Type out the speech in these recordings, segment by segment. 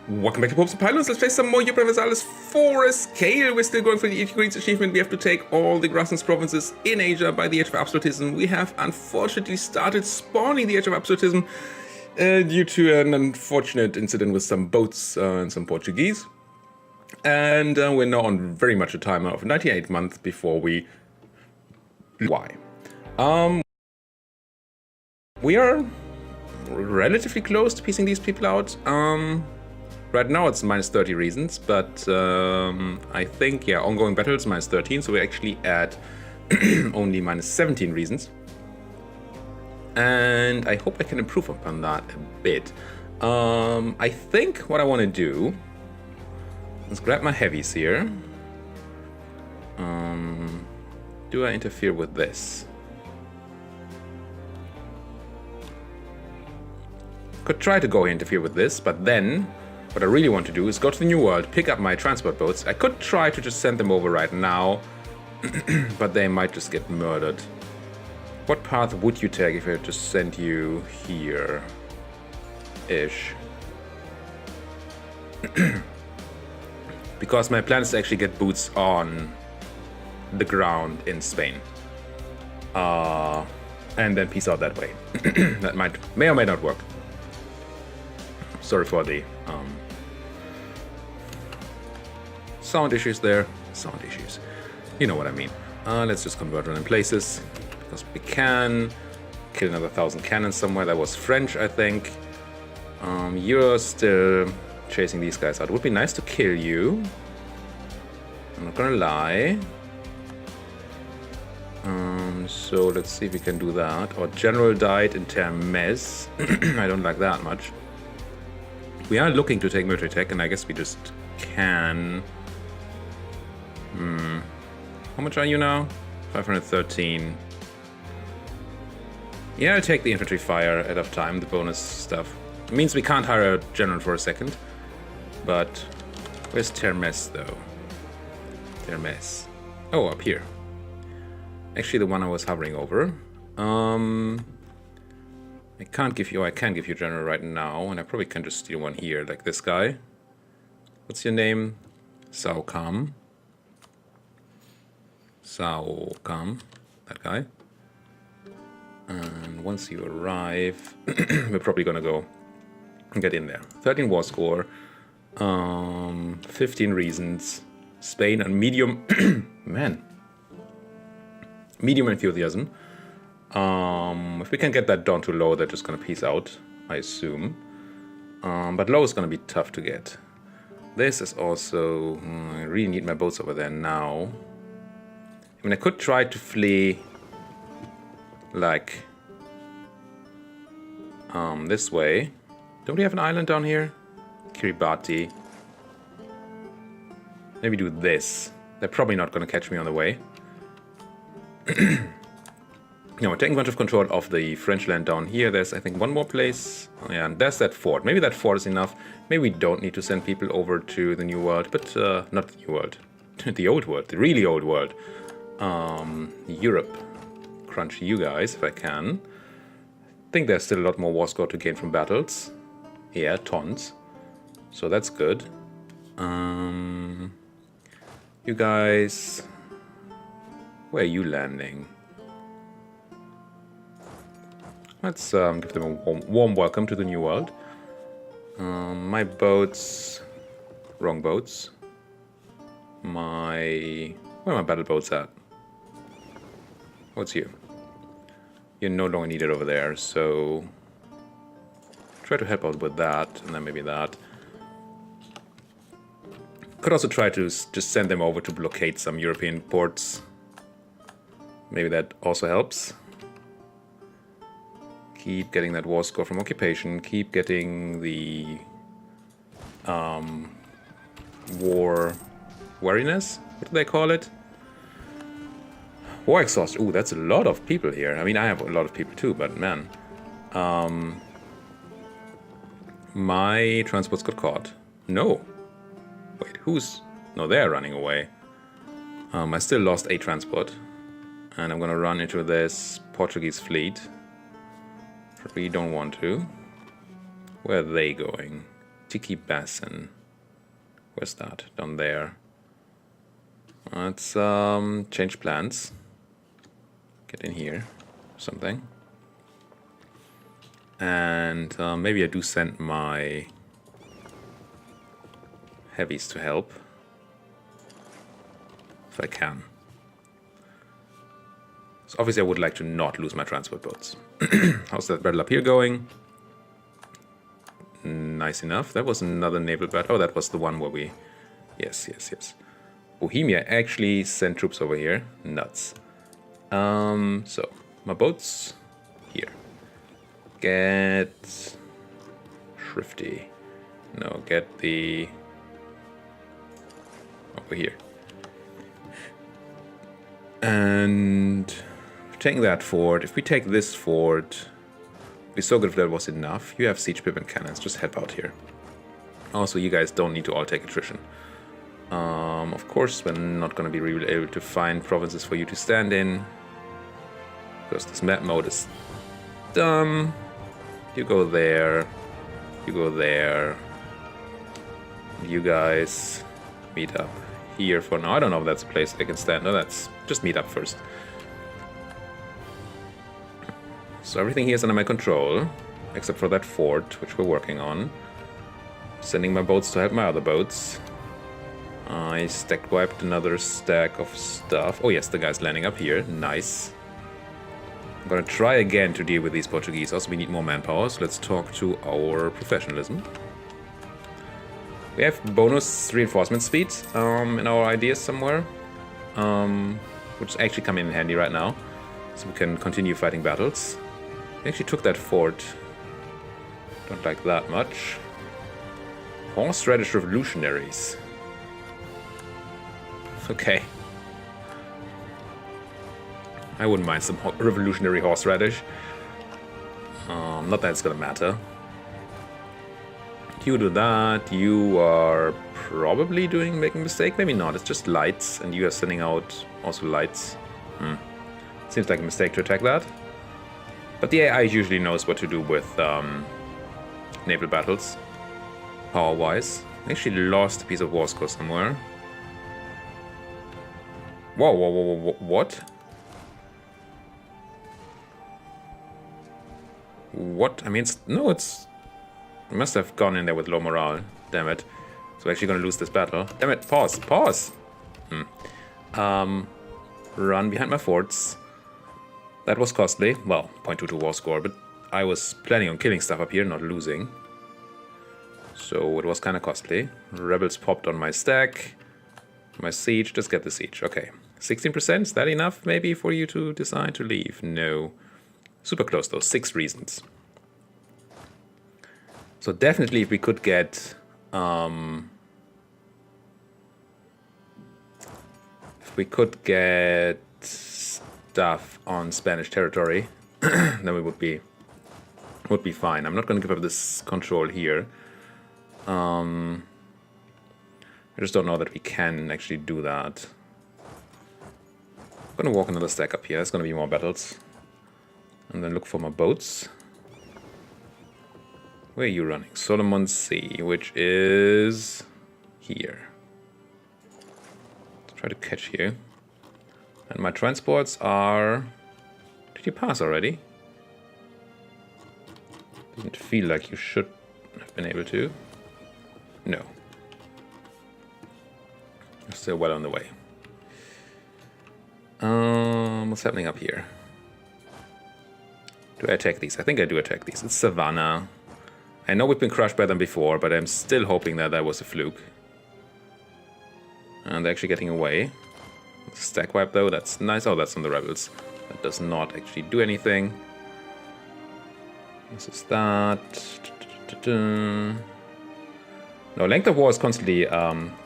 Welcome back to Popes and Pylons. Let's play some more Europa Universalis IV. Kale, we're still going for the 80 degrees achievement. We have to take all the Grasslands provinces in Asia by the edge of absolutism. We have unfortunately started spawning the edge of absolutism due to an unfortunate incident with some boats and some Portuguese. And we're now on very much a timer of 98 months before we... Why? We are relatively close to piecing these people out. Right now it's minus 30 reasons, but I think, yeah, ongoing battles minus 13, so we're actually at only minus 17 reasons. And I hope I can improve upon that a bit. I think what I want to do is grab my heavies here. Do I interfere with this? Could try to go interfere with this, but then what I really want to do is go to the New World, pick up my transport boats. I could try to just send them over right now, but they might just get murdered. What path would you take if I had to send you here-ish? Because my plan is to actually get boots on the ground in Spain. And then peace out that way. That may or may not work. Sorry for the sound issues there. Sound issues. You know what I mean. Let's just convert random places. Because we can kill another 1,000 cannons somewhere. That was French, I think. You're still chasing these guys out. It would be nice to kill you. I'm not gonna lie. So let's see if we can do that. Our general died in Termes. I don't like that much. We are looking to take military tech, and I guess we just can. How much are you now? 513. Yeah, I'll take the infantry fire ahead of time, the bonus stuff. It means we can't hire a general for a second. But where's Termes, though? Termes. Oh, up here. Actually, the one I was hovering over. I can't give you... I can give you general right now, and I probably can just steal one here, like this guy. What's your name? Saukam. Saukam. That guy. And once you arrive, we're probably gonna go and get in there. 13 war score. 15 reasons. Spain and medium... Man. Medium enthusiasm. If we can get that down to low, they're just gonna peace out, I assume. But low is gonna be tough to get. This is also... I really need my boats over there now. I mean, I could try to flee... like... this way. Don't we have an island down here? Kiribati. Maybe do this. They're probably not gonna catch me on the way. No, we're taking a bunch of control of the French land down here. There's, I think, one more place. Oh, yeah, and there's that fort. Maybe that fort is enough. Maybe we don't need to send people over to the New World, but not the New World. The Old World. The really Old World. Europe. Crunch you guys, if I can. I think there's still a lot more war score to gain from battles. Yeah, tons. So that's good. You guys... Where are you landing? Let's give them a warm welcome to the New World. My boats... Wrong boats. Where are my battle boats at? What's you? You're no longer needed over there, so... Try to help out with that, and then maybe that. Could also try to just send them over to blockade some European ports. Maybe that also helps. Keep getting that war score from occupation. Keep getting the war wariness. What do they call it? War exhaust. Ooh, that's a lot of people here. I mean, I have a lot of people too, but man, my transports got caught. No, wait, who's? No, they're running away. I still lost a transport, and I'm gonna run into this Portuguese fleet. We don't want to. Where are they going? Tiki Basin. Where's that? Down there. Let's change plans. Get in here. Something. And maybe I do send my heavies to help. If I can. So obviously I would like to not lose my transport boats. How's that battle up here going? Nice enough. That was another naval battle. Oh, that was the one where we... Yes. Bohemia actually sent troops over here. Nuts. So, my boats here. Get... Shrifty. No, get the... over here. And... taking that fort. If we take this fort... it'd be so good if that was enough. You have siege pip and cannons. Just help out here. Also, you guys don't need to all take attrition. Of course, we're not going to be really able to find provinces for you to stand in. Because this map mode is dumb. You go there. You go there. You guys meet up here for now. I don't know if that's a place I can stand. No, that's just meet up first. So everything here is under my control, except for that fort, which we're working on. Sending my boats to help my other boats. I stack wiped another stack of stuff. Oh yes, the guy's landing up here. Nice. I'm gonna try again to deal with these Portuguese. Also, we need more manpower, so let's talk to our professionalism. We have bonus reinforcement speed in our ideas somewhere, which is actually coming in handy right now, so we can continue fighting battles. We actually took that fort. Don't like that much. Horseradish revolutionaries. Okay. I wouldn't mind some revolutionary horseradish. Not that it's gonna matter. You do that. You are probably making a mistake. Maybe not. It's just lights, and you are sending out also lights. Seems like a mistake to attack that. But the AI usually knows what to do with naval battles, power-wise. I actually lost a piece of war score somewhere. Whoa, what? What? I mean, it must have gone in there with low morale. Damn it. So we're actually gonna lose this battle. Damn it, pause! Run behind my forts. That was costly. Well, 0.22 war score, but I was planning on killing stuff up here, not losing. So it was kind of costly. Rebels popped on my stack. My siege, just get the siege. Okay. 16%, is that enough maybe for you to decide to leave? No. Super close though, 6 reasons. So definitely if we could get... if we could get stuff on Spanish territory, then we would be fine. I'm not going to give up this control here. I just don't know that we can actually do that. I'm going to walk another stack up here. There's going to be more battles. And then look for my boats. Where are you running? Solomon Sea, which is here. Let's try to catch you. And my transports are... Did you pass already? Doesn't feel like you should have been able to. No. You're still well on the way. What's happening up here? Do I attack these? I think I do attack these. It's Savannah. I know we've been crushed by them before, but I'm still hoping that that was a fluke. And they're actually getting away. Stack wipe though, that's nice. Oh, that's on the rebels. That does not actually do anything. This is that. No, length of war is constantly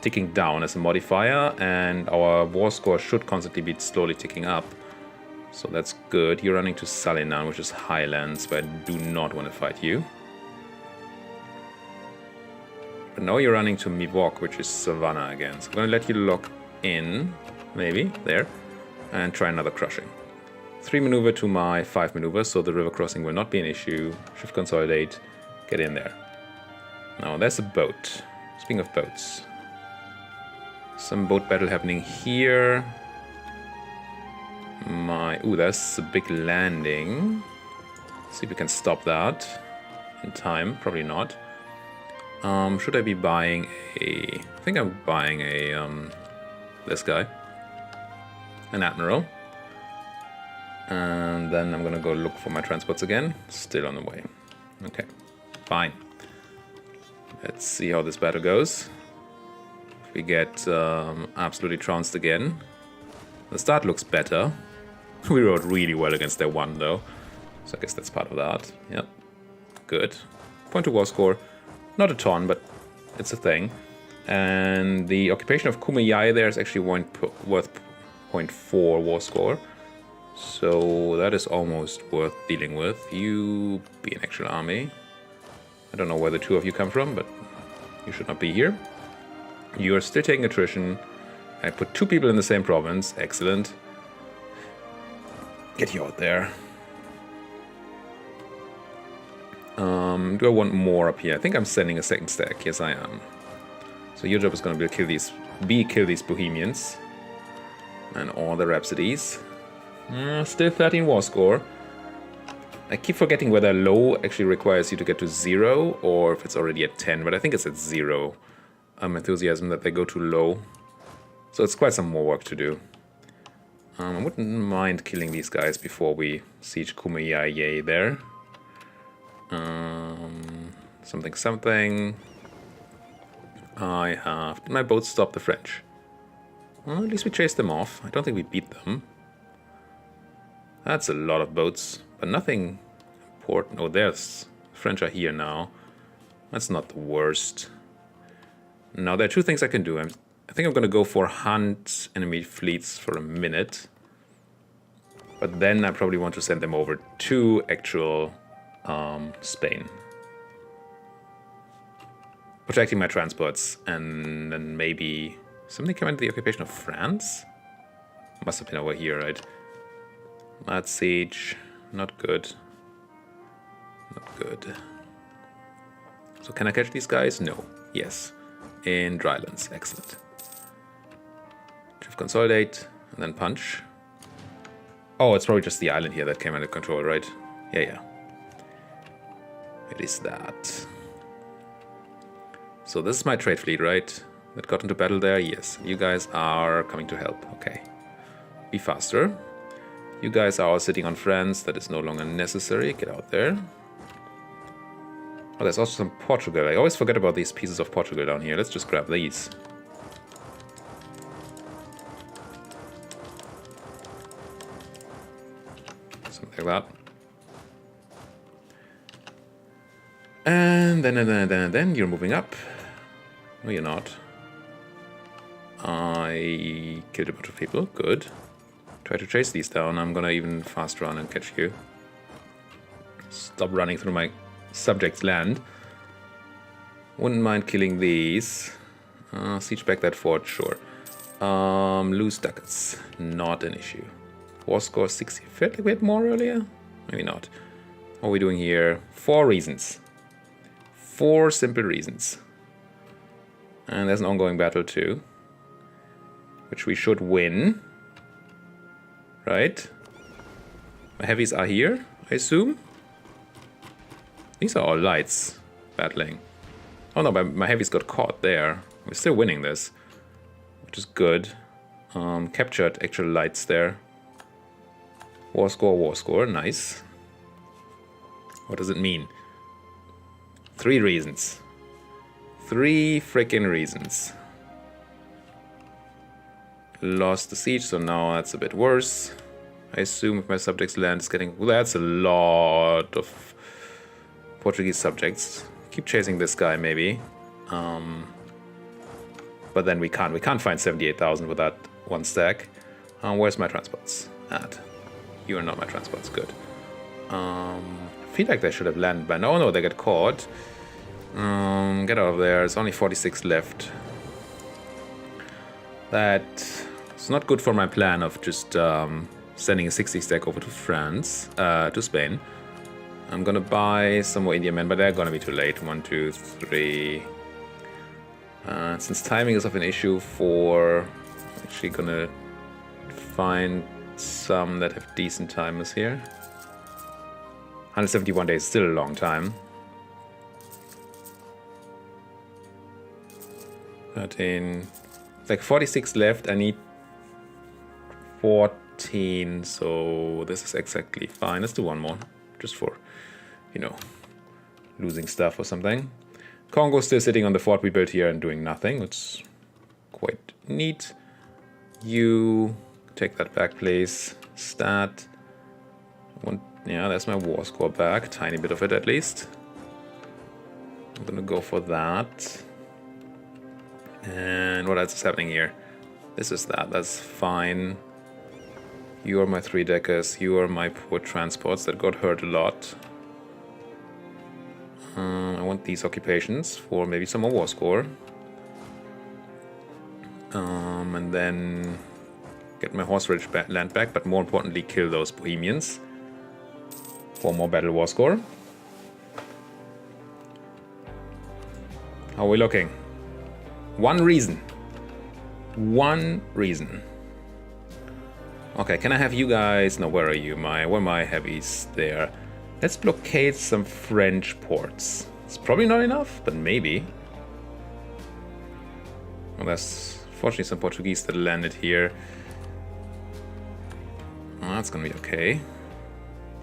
ticking down as a modifier, and our war score should constantly be slowly ticking up. So that's good. You're running to Salinan, which is highlands, but I do not want to fight you. But now you're running to Mivok, which is Savannah again. So I'm going to let you lock in, maybe, there, and try another crushing. 3 maneuver to my 5 maneuver, so the river crossing will not be an issue. Shift consolidate, get in there. Now, there's a boat. Speaking of boats. Some boat battle happening here. Ooh, there's a big landing. See if we can stop that in time. Probably not. Should I be buying a... I think I'm buying a... this guy. An admiral. And then I'm gonna go look for my transports again. Still on the way. Okay, fine. Let's see how this battle goes. If we get absolutely trounced again. The start looks better. We rode really well against their 1 though. So I guess that's part of that. Yep. Good. Point to war score. Not a ton, but it's a thing. And the occupation of Kumeyaay there is actually worth 0.4 war score. So that is almost worth dealing with. You be an actual army. I don't know where the 2 of you come from, but you should not be here. You are still taking attrition. I put 2 people in the same province. Excellent. Get you out there. Do I want more up here? I think I'm sending a second stack. Yes, I am. So your job is going to be kill these Bohemians. And all the Rhapsodies. Still 13 war score. I keep forgetting whether low actually requires you to get to 0 or if it's already at 10, but I think it's at 0. Enthusiasm that they go too low. So it's quite some more work to do. I wouldn't mind killing these guys before we siege Kumeyaay there. Something. I have... Did my boat stop the French? Well, at least we chased them off. I don't think we beat them. That's a lot of boats, but nothing important. Oh, there's... French are here now. That's not the worst. Now, there are 2 things I can do. I think I'm going to go for hunt enemy fleets for a minute. But then I probably want to send them over to actual Spain. Protecting my transports, and then maybe... Something came into the occupation of France? Must have been over here, right? Mad siege. Not good. Not good. So can I catch these guys? No. Yes. In Drylands. Excellent. Shift consolidate, and then punch. Oh, it's probably just the island here that came under control, right? Yeah. It is that. So this is my trade fleet, right? That got into battle there? Yes. You guys are coming to help. Okay. Be faster. You guys are all sitting on France. That is no longer necessary. Get out there. Oh, there's also some Portugal. I always forget about these pieces of Portugal down here. Let's just grab these. Something like that. And then you're moving up. No, you're not. I killed a bunch of people. Good. Try to chase these down. I'm gonna even fast run and catch you. Stop running through my subject's land. Wouldn't mind killing these. Siege back that fort, sure. Lose ducats. Not an issue. War score 60. Felt like we had more earlier? Maybe not. What are we doing here? 4 reasons. 4 simple reasons. And there's an ongoing battle too, which we should win. Right? My heavies are here, I assume. These are all lights battling. Oh no, my heavies got caught there. We're still winning this, which is good. Captured actual lights there. War score, nice. What does it mean? 3 reasons. 3 freaking reasons. Lost the siege, so now that's a bit worse. I assume if my subjects' land is getting... Well, that's a lot of Portuguese subjects. Keep chasing this guy, maybe. But then we can't find 78,000 with that 1 stack. Where's my transports? At. You are not my transports, good. I feel like they should have landed by now. Oh no, they get caught. Get out of there. There's only 46 left. That's not good for my plan of just sending a 60 stack over to France, to Spain. I'm gonna buy some more Indian men, but they're gonna be too late. 1, 2, 3. Since timing is of an issue for... Actually gonna find some that have decent timers here. 171 days, still a long time. 13. It's like 46 left. I need 14, so this is exactly fine. Let's do one more, just for, you know, losing stuff or something. Congo's still sitting on the fort we built here and doing nothing. It's quite neat. You take that back, please. Stat. Yeah, there's my war score back. Tiny bit of it, at least. I'm gonna go for that. And what else is happening here? This is that. That's fine. You are my 3-deckers. You are my poor transports that got hurt a lot. I want these occupations for maybe some more war score. And then get my horse-rich land back, but more importantly, kill those Bohemians for more battle war score. How are we looking? One reason. Okay, can I have you guys? No, where are you? Where are my heavies? There. Let's blockade some French ports. It's probably not enough, but maybe. Well, there's fortunately some Portuguese that landed here. Oh, that's gonna be okay.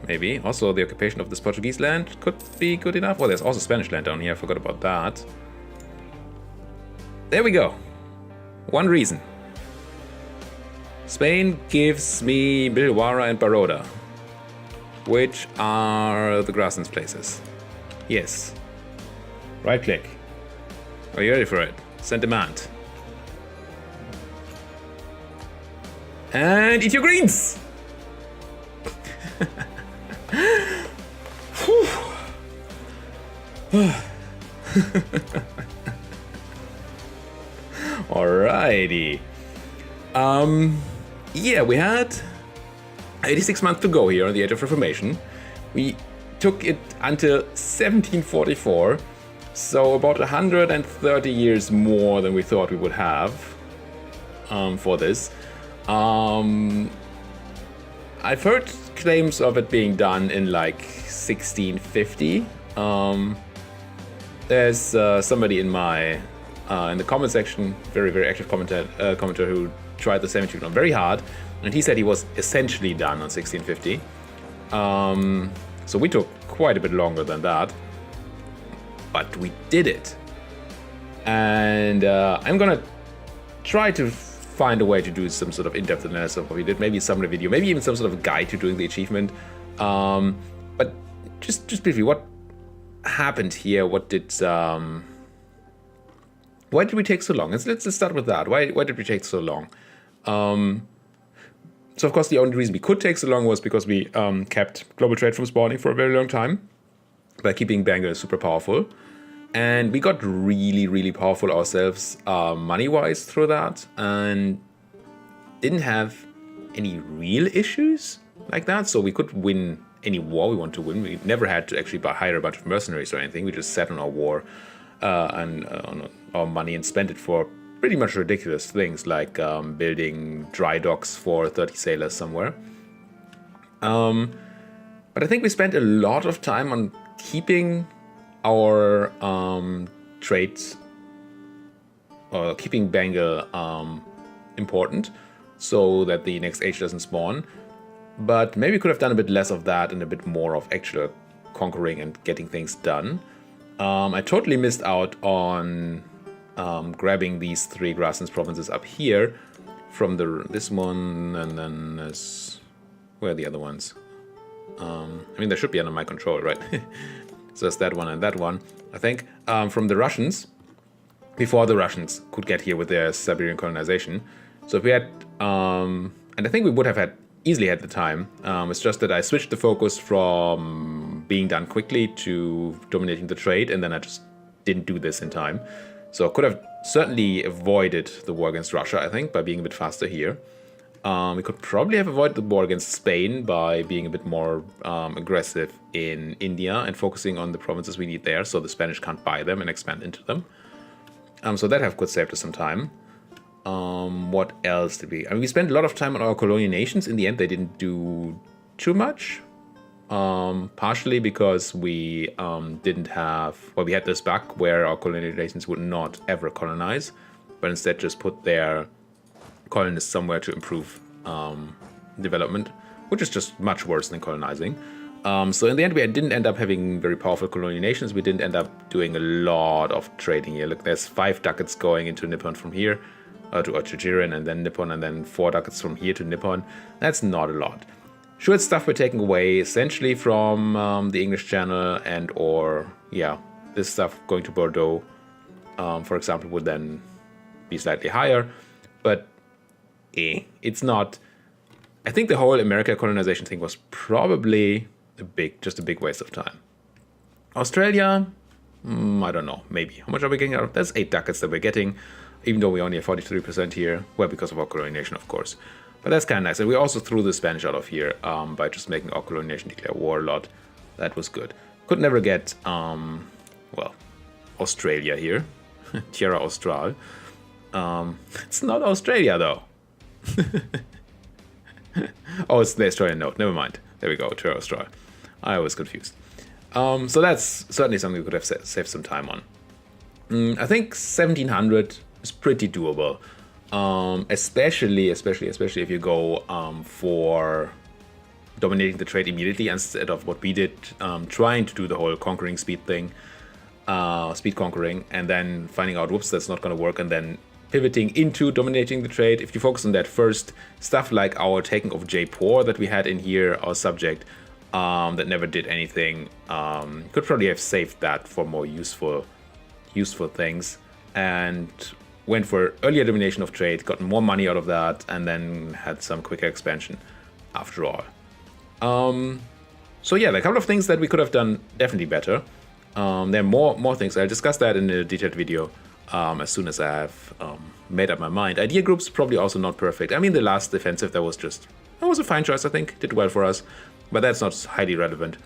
Maybe. Also, the occupation of this Portuguese land could be good enough. Well, there's also Spanish land down here. I forgot about that. There we go. One reason. Spain gives me Bilwara and Baroda, which are the Grasslands places. Yes. Right click. Are you ready for it? Send demand. And eat your greens! Alrighty. Yeah, we had 86 months to go here on the Age of Reformation. We took it until 1744, so about 130 years more than we thought we would have for this. I've heard claims of it being done in like 1650. There's somebody in my in the comment section, very active commenter who tried the 17 very hard, and he said he was essentially done on 1650. So we took quite a bit longer than that, but we did it. And I'm gonna try to find a way to do some sort of in-depth analysis of what we did, maybe some video, maybe even some sort of guide to doing the achievement. But just briefly, what happened here? What did why did we take so long? Let's start with that. Why did we take so long? So of course the only reason we could take so long was because we kept global trade from spawning for a very long time by keeping Bengal super powerful. And we got really powerful ourselves money-wise through that, and didn't have any real issues like that. So we could win any war we want to win. We never had to actually hire a bunch of mercenaries or anything. We just sat on our war and on our money and spent it for pretty much ridiculous things, like building dry docks for 30 sailors somewhere. But I think we spent a lot of time on keeping our trades, keeping Bengal important, so that the next age doesn't spawn. But maybe we could have done a bit less of that and a bit more of actual conquering and getting things done. I totally missed out on grabbing these 3 grasslands provinces up here from this one, and then where are the other ones? I mean, they should be under my control, right? So that's that one and that one. I think from the Russians, before the Russians could get here with their Siberian colonization. So if we had, and I think we would have easily had the time. It's just that I switched the focus from being done quickly to dominating the trade, and then I just didn't do this in time. So I could have certainly avoided the war against Russia, I think, by being a bit faster here. We could probably have avoided the war against Spain by being a bit more aggressive in India and focusing on the provinces we need there so the Spanish can't buy them and expand into them. So that could save us some time. What else did we... I mean, we spent a lot of time on our colonial nations. In the end, they didn't do too much. Partially because we didn't have... Well, we had this bug where our colonial nations would not ever colonize, but instead just put their colonists somewhere to improve development, which is just much worse than colonizing. So in the end, we didn't end up having very powerful colonial nations. We didn't end up doing a lot of trading here. Look, there's 5 ducats going into Nippon from here to Jiren and then Nippon, and then 4 ducats from here to Nippon. That's not a lot. Sure, it's stuff we're taking away essentially from the English Channel and or, yeah, this stuff going to Bordeaux, for example, would then be slightly higher. But it's not... I think the whole America colonization thing was probably just a big waste of time. Australia, I don't know, maybe. How much are we getting out of? That's 8 ducats that we're getting, even though we only have 43% here. Well, because of our colonization, of course. But that's kind of nice. And we also threw the Spanish out of here by just making our colonization declare war a lot. That was good. Could never get, well, Australia here. Tierra Austral. It's not Australia, though. Oh, it's the Australian note. Never mind. There we go. Tierra Austral. I was confused. So that's certainly something we could have saved some time on. I think 1700 is pretty doable. Especially if you go for dominating the trade immediately instead of what we did, trying to do the whole conquering speed thing, speed conquering, and then finding out, whoops, that's not going to work, and then pivoting into dominating the trade. If you focus on that first, stuff like our taking of Jaipur that we had in here, our subject, that never did anything, could probably have saved that for more useful things, and went for earlier domination of trade, got more money out of that, and then had some quicker expansion after all. So yeah, there are a couple of things that we could have done definitely better. There are more things. I'll discuss that in a detailed video as soon as I have made up my mind. Idea groups probably also not perfect. I mean, the last defensive, that was a fine choice, I think. Did well for us, but that's not highly relevant.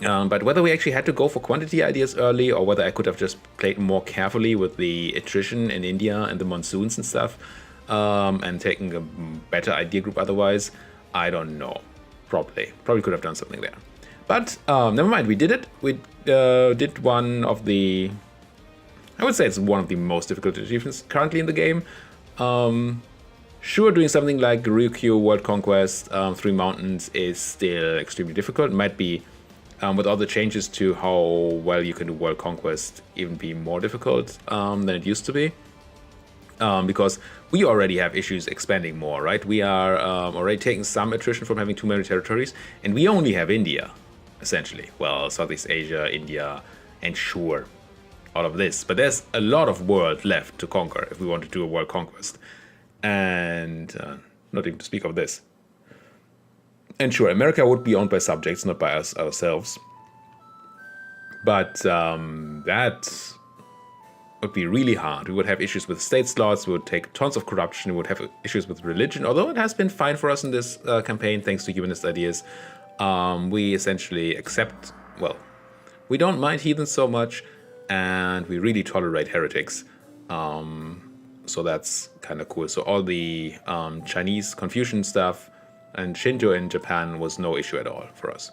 But whether we actually had to go for quantity ideas early, or whether I could have just played more carefully with the attrition in India and the monsoons and stuff, and taken a better idea group otherwise, I don't know. Probably could have done something there. But never mind, we did it. We did one of the... I would say it's one of the most difficult achievements currently in the game. Sure, doing something like Ryukyu World Conquest, 3 mountains is still extremely difficult. It might be, with all the changes to how well you can do World Conquest, even be more difficult than it used to be. Because we already have issues expanding more, right? We are already taking some attrition from having too many territories, and we only have India, essentially. Well, Southeast Asia, India, and sure, all of this. But there's a lot of world left to conquer if we want to do a world conquest. And not even to speak of this. And sure, America would be owned by subjects, not by us ourselves. But that would be really hard. We would have issues with state slots, we would take tons of corruption, we would have issues with religion, although it has been fine for us in this campaign, thanks to humanist ideas. We essentially accept, well, we don't mind heathens so much, and we really tolerate heretics. So that's kind of cool. So all the Chinese Confucian stuff and Shinto in Japan was no issue at all for us.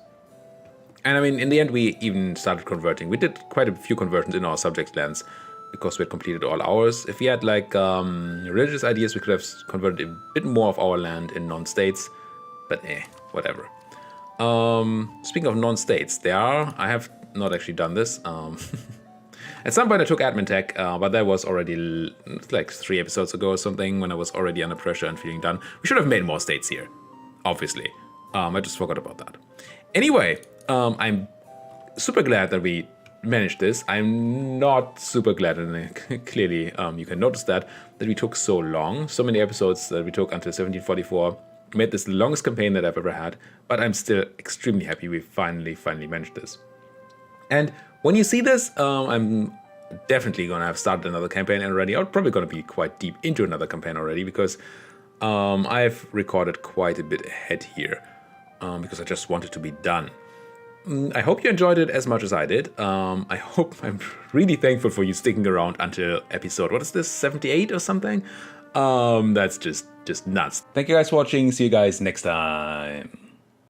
And I mean, in the end, we even started converting. We did quite a few conversions in our subject lands because we had completed all ours. If we had like religious ideas, we could have converted a bit more of our land in non-states, but whatever. Speaking of non-states, I have not actually done this. At some point I took admin tech, but that was already like 3 episodes ago or something, when I was already under pressure and feeling done. We should have made more states here, obviously. I just forgot about that. Anyway, I'm super glad that we managed this. I'm not super glad, and clearly you can notice that we took so long. So many episodes that we took until 1744. Made this the longest campaign that I've ever had, but I'm still extremely happy we finally managed this. And when you see this, I'm definitely going to have started another campaign already. I'm probably going to be quite deep into another campaign already, because I've recorded quite a bit ahead here because I just wanted to be done. I hope you enjoyed it as much as I did. I'm really thankful for you sticking around until episode, what is this, 78 or something? That's just nuts. Thank you guys for watching. See you guys next time.